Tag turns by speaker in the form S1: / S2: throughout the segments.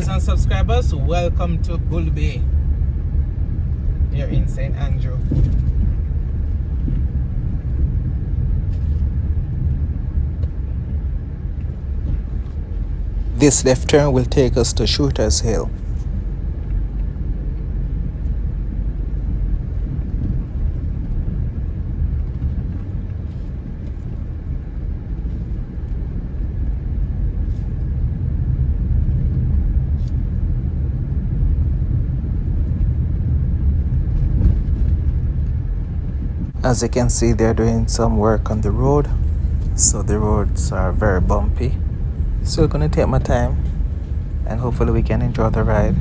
S1: viewers and subscribers, welcome to Bull Bay here in St. Andrew. This left turn will take us to Shooters Hill. As you can see, they're doing some work on the road, so the roads are very bumpy. Still gonna take my time and hopefully we can enjoy the ride.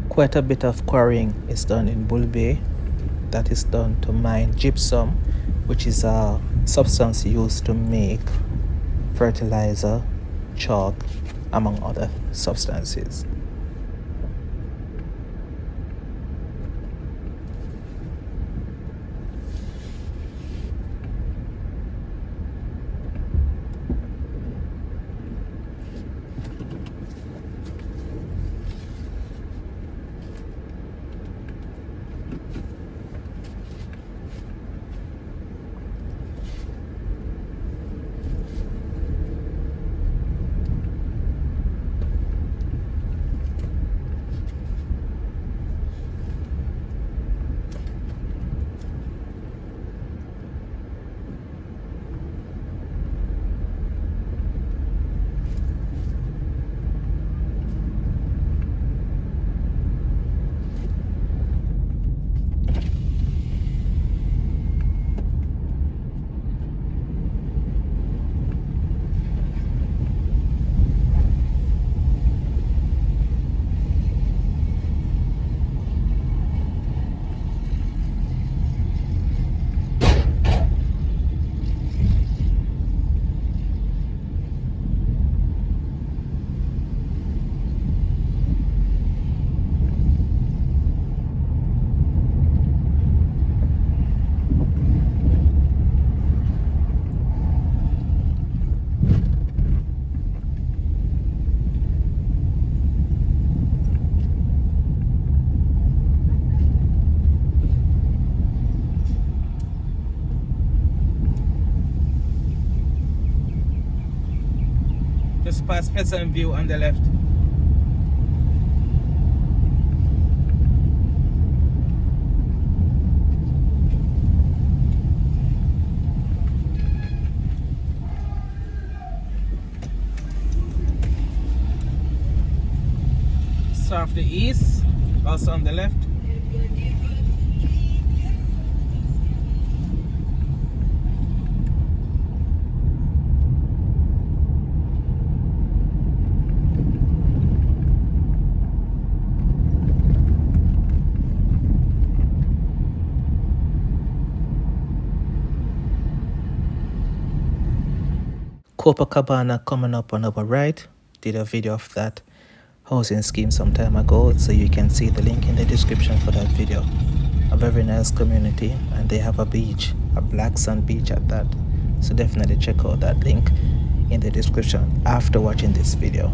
S1: Quite a bit of quarrying is done in Bull Bay. That is done to mine gypsum, which is a substance used to make fertilizer, chalk, among other substances. Just past Pleasant View on the left. So off the east, also on the left. Copacabana coming up on our right. Did a video of that housing scheme some time ago, so you can see the link in the description for that video. A very nice community, and they have a beach, a black sand beach at that. So definitely check out that link in the description after watching this video.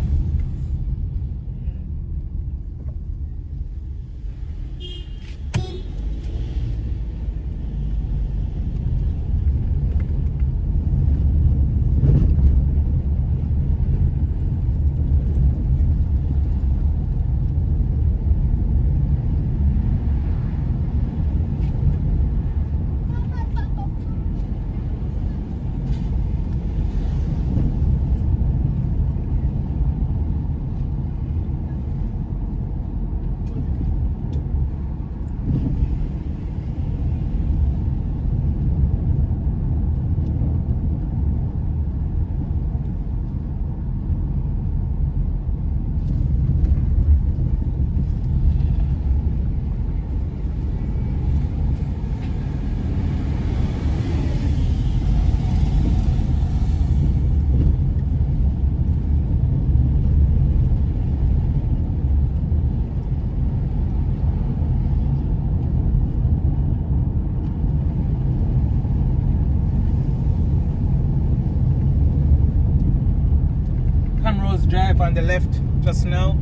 S1: Penrose Drive on the left just now.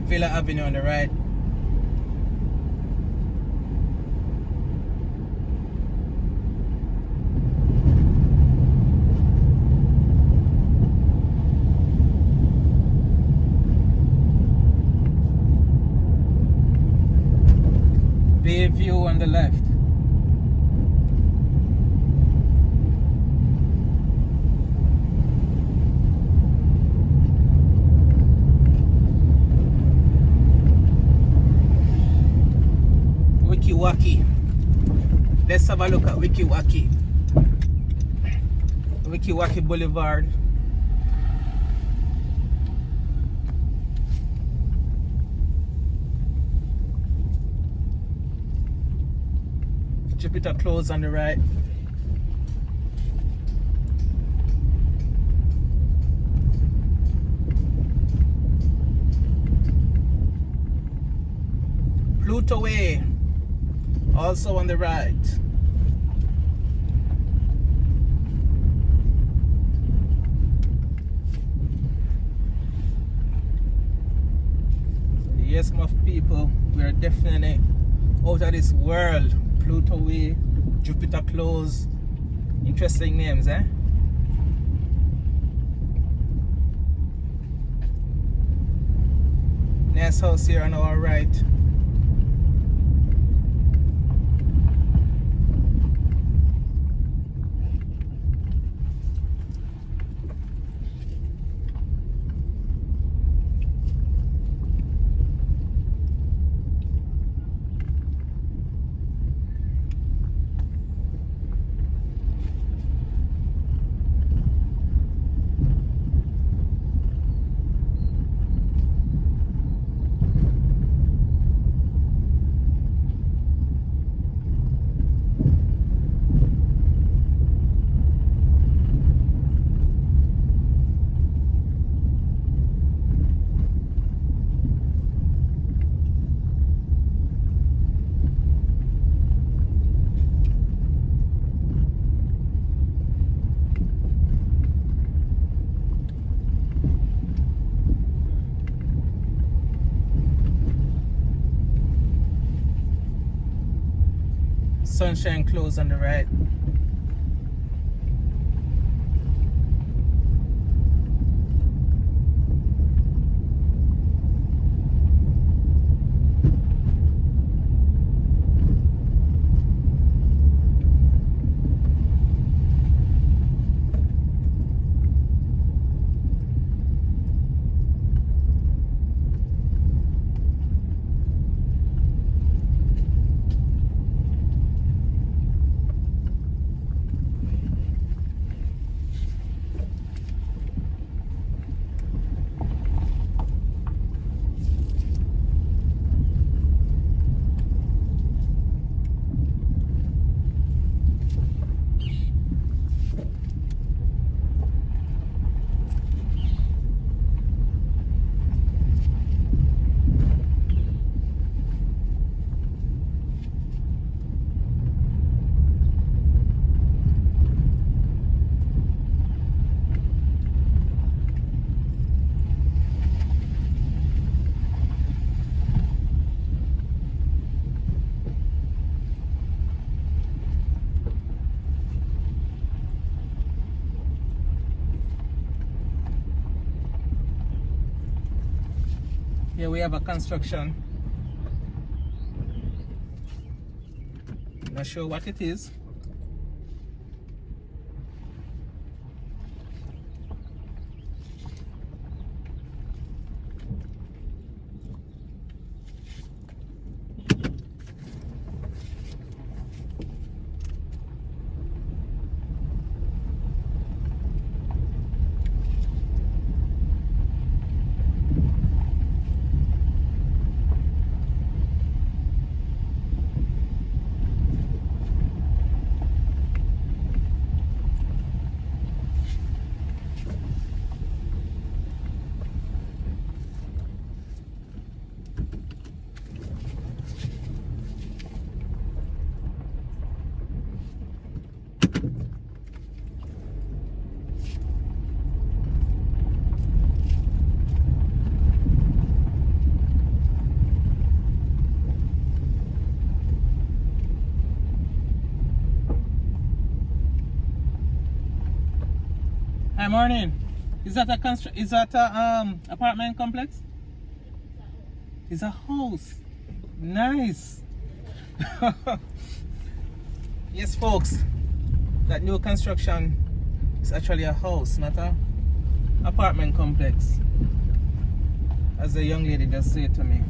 S1: Villa Avenue on the right. Bayview on the left. Wiki Waki. Let's have a look at Wiki Waki. Wiki Waki Boulevard. Jupiter Close on the right. Pluto Way, also on the right. Yes, my people, we are definitely out of this world. Pluto Way, Jupiter Close. Interesting names, eh? Nice house here on our right. Sunshine Close on the right. Here we have a construction. Not sure what it is. Hi, morning. Is that a apartment complex? It's a house. Nice. Yes, folks. That new construction is actually a house, not a apartment complex. As the young lady just said to me.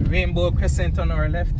S1: Rainbow Crescent on our left.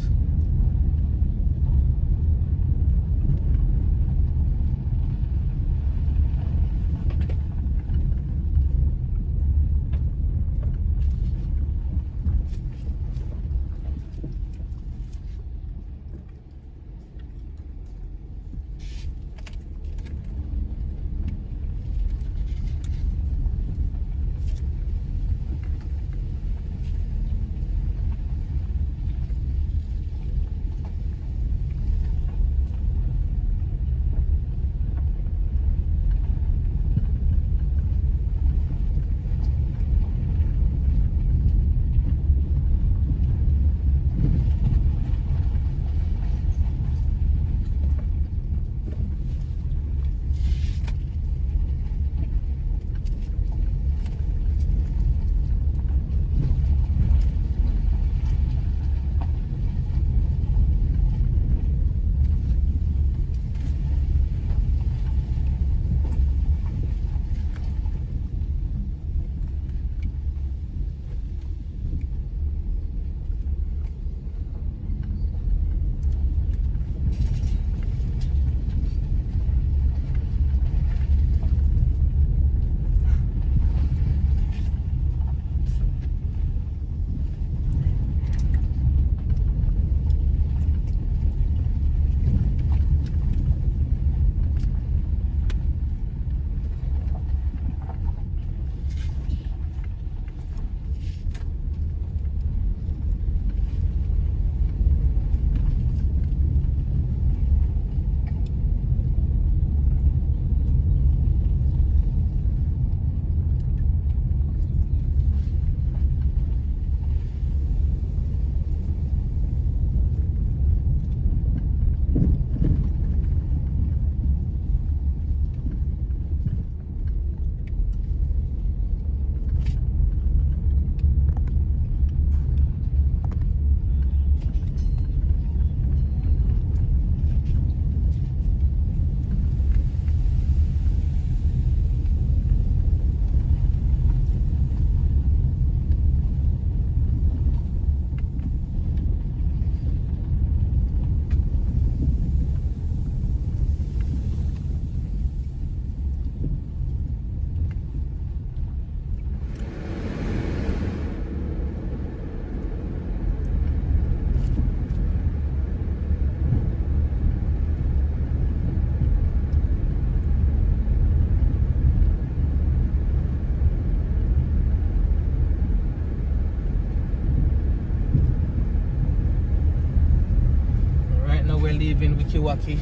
S2: Wacky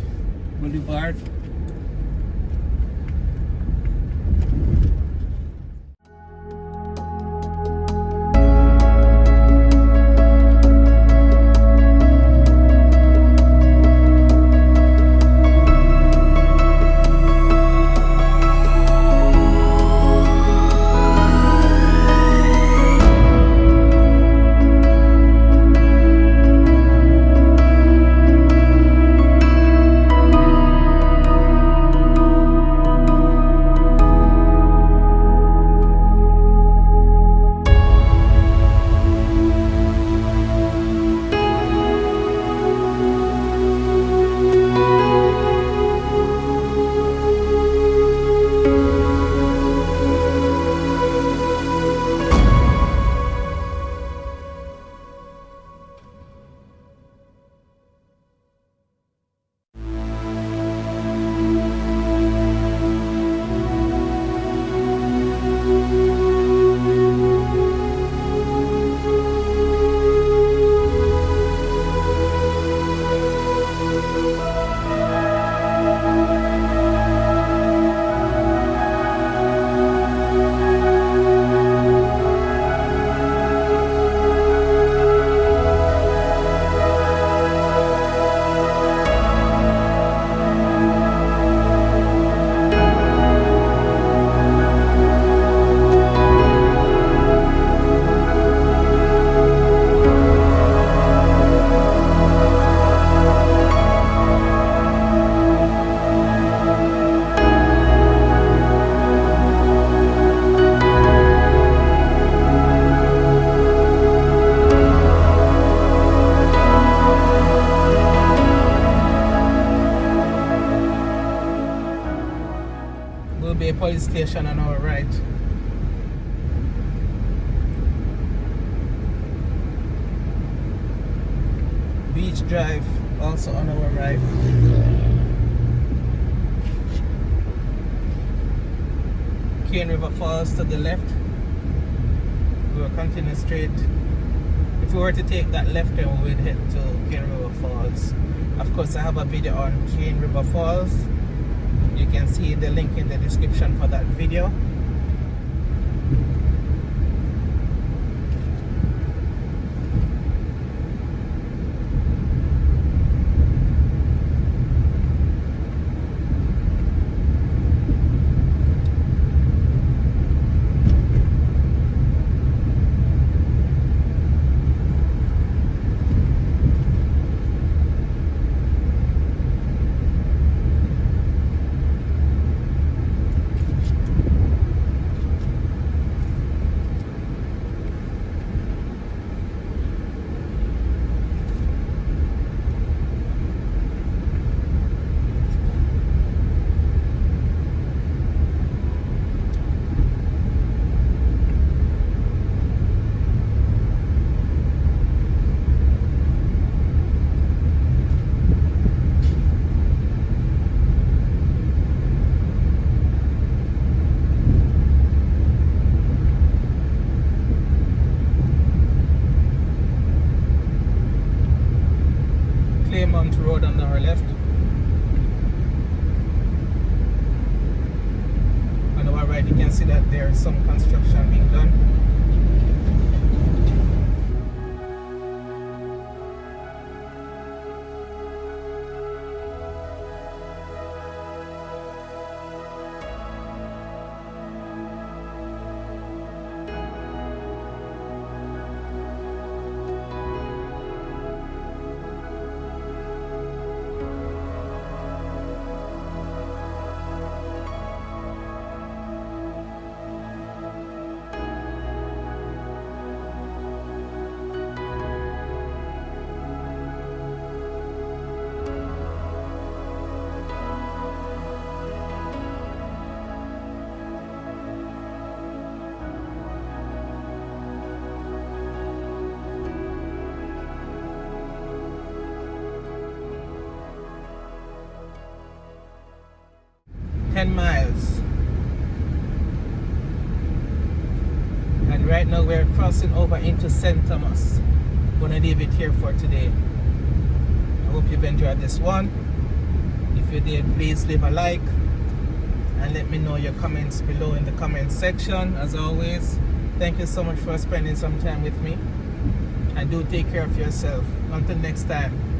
S2: Boulevard. Bay Police Station on our right. Beach Drive also on our right. Cane River Falls to the left. We will continue straight. If we were to take that left turn, we would head to Cane River Falls. Of course, I have a video on Cane River Falls. You can see the link in the description for that video. Claymont Road on our left. On our right, you can see that there is some construction being done. Miles, and right now we're crossing over into St. Thomas. I'm gonna leave it here for today. I hope you've enjoyed this one. If you did, please leave a like and let me know your comments below in the comment section. As always, thank you so much for spending some time with me, and do take care of yourself. Until next time.